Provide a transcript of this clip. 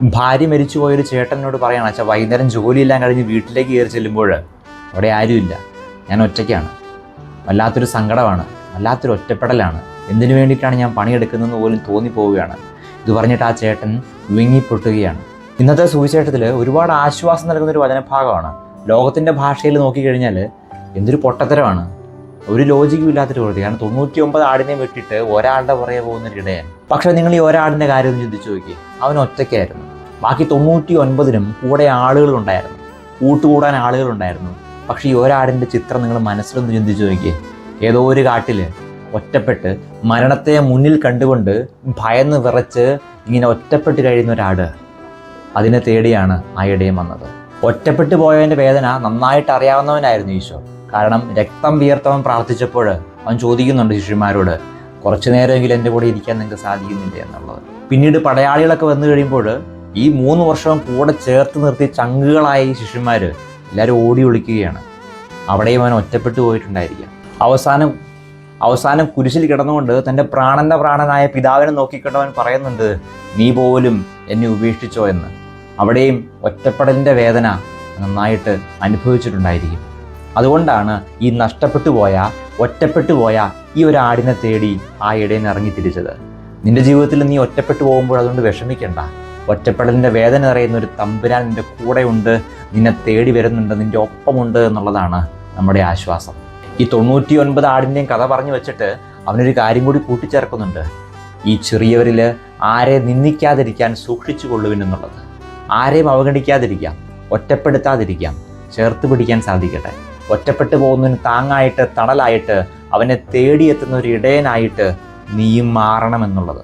ഭാര്യ മരിച്ചു പോയൊരു ചേട്ടനോട് പറയണം, അച്ഛാ വൈകുന്നേരം ജോലിയെല്ലാം കഴിഞ്ഞ് വീട്ടിലേക്ക് കയറി ചെല്ലുമ്പോൾ അവിടെ ആരുമില്ല, ഞാൻ ഒറ്റയ്ക്കാണ്, വല്ലാത്തൊരു സങ്കടമാണ്, വല്ലാത്തൊരു ഒറ്റപ്പെടലാണ്, എന്തിനു വേണ്ടിയിട്ടാണ് ഞാൻ പണിയെടുക്കുന്നതെന്ന് പോലും തോന്നിപ്പോവുകയാണ്. ഇത് പറഞ്ഞിട്ട് ആ ചേട്ടൻ വിങ്ങിപ്പൊട്ടുകയാണ്. ഇന്നത്തെ സുവിശേഷത്തിൽ ഒരുപാട് ആശ്വാസം നൽകുന്നൊരു വചനഭാഗമാണ്. ലോകത്തിൻ്റെ ഭാഷയിൽ നോക്കിക്കഴിഞ്ഞാൽ എന്തൊരു പൊട്ടത്തരമാണ്, ഒരു ലോജിക്കും ഇല്ലാത്തൊരു പ്രവൃത്തി. കാരണം 99 ആടിനെ വെട്ടിയിട്ട് ഒരാളുടെ പുറകെ പോകുന്നൊരു ഇടയൻ. പക്ഷേ നിങ്ങൾ ഈ ഒരാടിൻ്റെ കാര്യം ഒന്ന് ചിന്തിച്ചു നോക്കി, അവൻ ഒറ്റയ്ക്കായിരുന്നു. ബാക്കി 99നും കൂടെ ആളുകളുണ്ടായിരുന്നു, കൂട്ടുകൂടാൻ ആളുകളുണ്ടായിരുന്നു. പക്ഷേ ഈ ഒരാടിൻ്റെ ചിത്രം നിങ്ങൾ മനസ്സിലൊന്ന് ചിന്തിച്ചു നോക്കിയേ. ഏതോ ഒരു കാട്ടിൽ ഒറ്റപ്പെട്ട് മരണത്തെ മുന്നിൽ കണ്ടുകൊണ്ട് ഭയന്ന് വിറച്ച് ഇങ്ങനെ ഒറ്റപ്പെട്ട് കഴിയുന്ന ഒരാട്, അതിനെ തേടിയാണ് ആ ഇടയൻ വന്നത്. ഒറ്റപ്പെട്ടു പോയവൻ്റെ വേദന നന്നായിട്ട് അറിയാവുന്നവനായിരുന്നു ഈശോ. കാരണം രക്തം വിയർത്തവൻ പ്രാർത്ഥിച്ചപ്പോൾ അവൻ ചോദിക്കുന്നുണ്ട് ശിഷ്യന്മാരോട്, കുറച്ചു നേരമെങ്കിലും എൻ്റെ കൂടെ ഇരിക്കാൻ നിങ്ങൾക്ക് സാധിക്കുന്നില്ല എന്നുള്ളത്. പിന്നീട് പടയാളികളൊക്കെ വന്നു കഴിയുമ്പോൾ ഈ 3 വർഷവും കൂടെ ചേർത്ത് നിർത്തി ചങ്കുകളായ ഈ ശിഷ്യന്മാർ എല്ലാവരും ഓടി ഒളിക്കുകയാണ്. അവിടെയും അവൻ ഒറ്റപ്പെട്ടു പോയിട്ടുണ്ടായിരിക്കാം. അവസാനം കുരിശിൽ കിടന്നുകൊണ്ട് തൻ്റെ പ്രാണനായ പിതാവിനെ നോക്കിക്കണ്ടവൻ പറയുന്നുണ്ട്, നീ പോലും എന്നെ ഉപേക്ഷിച്ചോ എന്ന്. അവിടെയും ഒറ്റപ്പെടലിൻ്റെ വേദന നന്നായിട്ട് അനുഭവിച്ചിട്ടുണ്ടായിരിക്കും. അതുകൊണ്ടാണ് ഈ ഒറ്റപ്പെട്ടു പോയ ഈ ഒരു ആടിനെ തേടി ആ ഇടയൻ ഇറങ്ങി തിരിച്ചത്. നിന്റെ ജീവിതത്തിൽ നീ ഒറ്റപ്പെട്ടു പോകുമ്പോൾ അതുകൊണ്ട് വിഷമിക്കണ്ട. ഒറ്റപ്പെടലിൻ്റെ വേദന അറിയുന്ന ഒരു തമ്പുരാൻ നിന്റെ കൂടെ ഉണ്ട്, നിന്നെ തേടി വരുന്നുണ്ട്, നിന്റെ ഒപ്പമുണ്ട് എന്നുള്ളതാണ് നമ്മുടെ ആശ്വാസം. ഈ 99 ആടിൻ്റെയും കഥ പറഞ്ഞു വെച്ചിട്ട് അവനൊരു കാര്യം കൂടി കൂട്ടിച്ചേർക്കുന്നുണ്ട്. ഈ ചെറിയവരിൽ ആരെ നിന്ദിക്കാതിരിക്കാൻ സൂക്ഷിച്ചു കൊള്ളുവിനെന്നുള്ളത്. ആരെയും അവഗണിക്കാതിരിക്കാം, ഒറ്റപ്പെടുത്താതിരിക്കാം, ചേർത്ത് പിടിക്കാൻ സാധിക്കട്ടെ. ഒറ്റപ്പെട്ടു പോകുന്നതിന് താങ്ങായിട്ട്, തണലായിട്ട്, അവനെ തേടിയെത്തുന്ന ഒരു ഇടയനായിട്ട് നീയും മാറണമെന്നുള്ളത്.